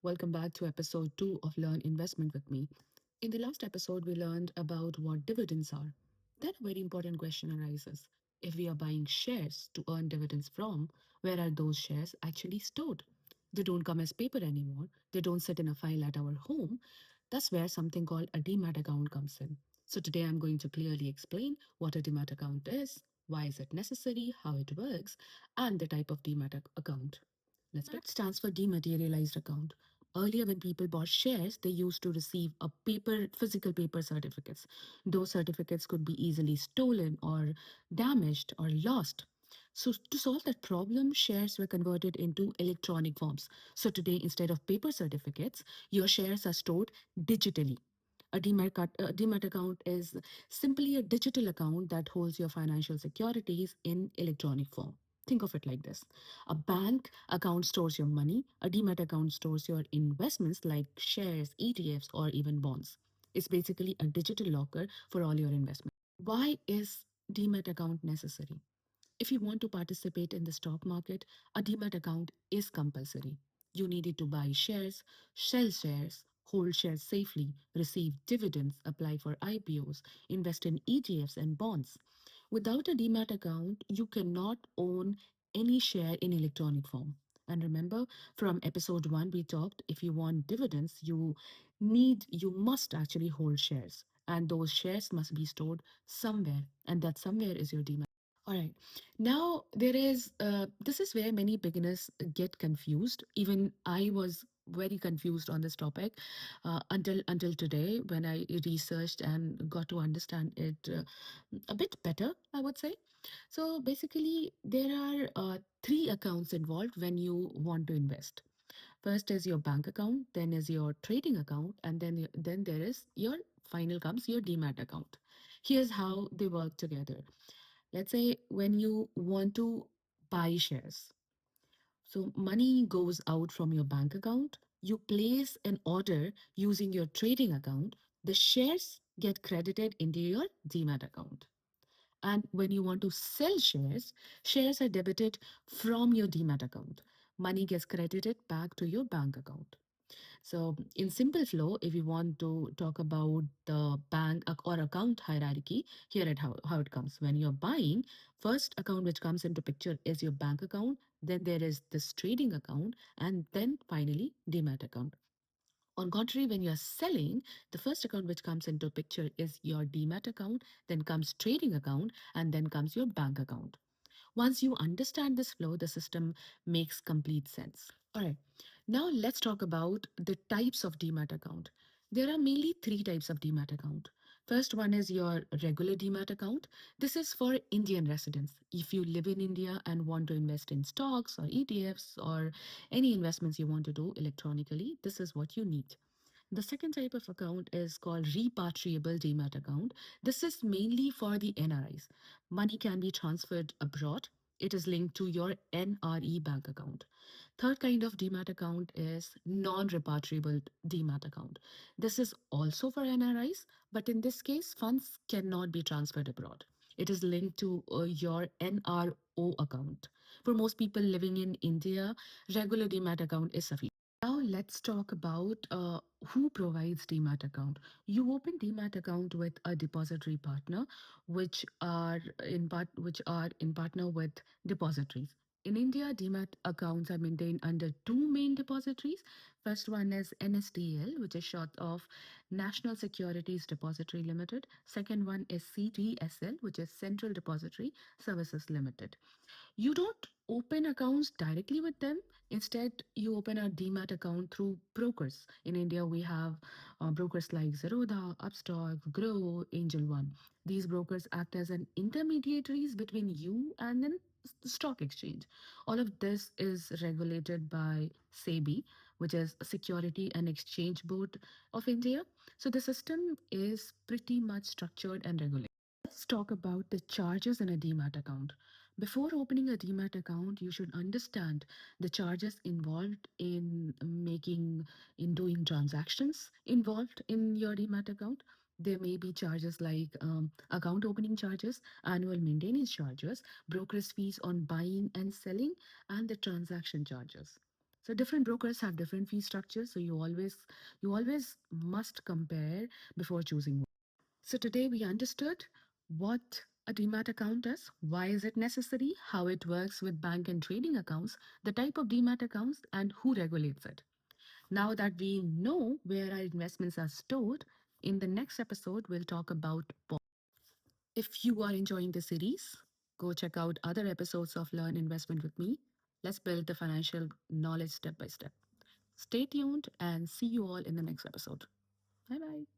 Welcome back to episode 2 of Learn Investment with me. In the last episode, we learned about what dividends are. Then a very important question arises. If we are buying shares to earn dividends from, where are those shares actually stored? They don't come as paper anymore, they don't sit in a file at our home. That's where something called a Demat account comes in. So today I'm going to clearly explain what a Demat account is, why is it necessary, how it works, and the type of Demat account. Demat stands for dematerialized account. Earlier, when people bought shares, they used to receive a physical paper certificates. Those certificates could be easily stolen or damaged or lost. So, to solve that problem, shares were converted into electronic forms. So, today, instead of paper certificates, your shares are stored digitally. A Demat account is simply a digital account that holds your financial securities in electronic form. Think of it like this. A bank account stores your money, a Demat account stores your investments like shares, ETFs, or even bonds. It's basically a digital locker for all your investments. Why is Demat account necessary? If you want to participate in the stock market, a Demat account is compulsory. You needed to buy shares, sell shares, hold shares safely, receive dividends, apply for IPOs, invest in ETFs and bonds. Without a Demat account, you cannot own any share in electronic form. And remember, from episode 1, we talked if you want dividends, you must actually hold shares. And those shares must be stored somewhere. And that somewhere is your Demat. All right. Now this is where many beginners get confused. Even I was very confused on this topic until today when I researched and got to understand it a bit better, I would say. So basically, there are three accounts involved when you want to invest. First is your bank account, then is your trading account, and then there is your final comes your Demat account. Here's how they work together. Let's say when you want to buy shares, so money goes out from your bank account, you place an order using your trading account, the shares get credited into your Demat account. And when you want to sell shares, shares are debited from your Demat account. Money gets credited back to your bank account. So, in simple flow, if you want to talk about the or account hierarchy, here at how it comes. When you're buying, first account which comes into picture is your bank account, then there is this trading account, and then finally Demat account. On contrary, when you're selling, the first account which comes into picture is your Demat account, then comes trading account, and then comes your bank account. Once you understand this flow, the system makes complete sense. All right. Now let's talk about the types of Demat account. There are mainly three types of Demat account. First one is your regular Demat account. This is for Indian residents. If you live in India and want to invest in stocks or ETFs or any investments you want to do electronically, this is what you need. The second type of account is called repatriable Demat account. This is mainly for the NRIs. Money can be transferred abroad. It is linked to your NRE bank account. Third kind of Demat account is non-repatriable Demat account. This is also for NRIs, but in this case, funds cannot be transferred abroad. It is linked to your NRO account. For most people living in India, regular Demat account is sufficient. Now let's talk about who provides Demat account. You open Demat account with a depository partner, which are in partner with depositories. In India, Demat accounts are maintained under two main depositories. First one is NSDL, which is short of National Securities Depository Limited. Second one is CDSL, which is Central Depository Services Limited. You don't open accounts directly with them. Instead, you open a Demat account through brokers. In India, we have brokers like Zerodha, Upstox, Grow, Angel One. These brokers act as an intermediaries between you and then the stock exchange. All of this is regulated by SEBI, which is Security and Exchange Board of India. So the system is pretty much structured and regulated. Let's talk about the charges in a Demat account. Before opening a Demat account, you should understand the charges involved in doing transactions involved in your Demat account. There may be charges like account opening charges, annual maintenance charges, brokerage fees on buying and selling, and the transaction charges. So different brokers have different fee structures. So you always must compare before choosing one. So today we understood what a Demat account is, why is it necessary, how it works with bank and trading accounts, the type of Demat accounts, and who regulates it. Now that we know where our investments are stored, in the next episode we'll talk about bonds. If you are enjoying the series, go check out other episodes of Learn Investment with me. Let's build the financial knowledge step by step. Stay tuned and see you all in the next episode. Bye bye.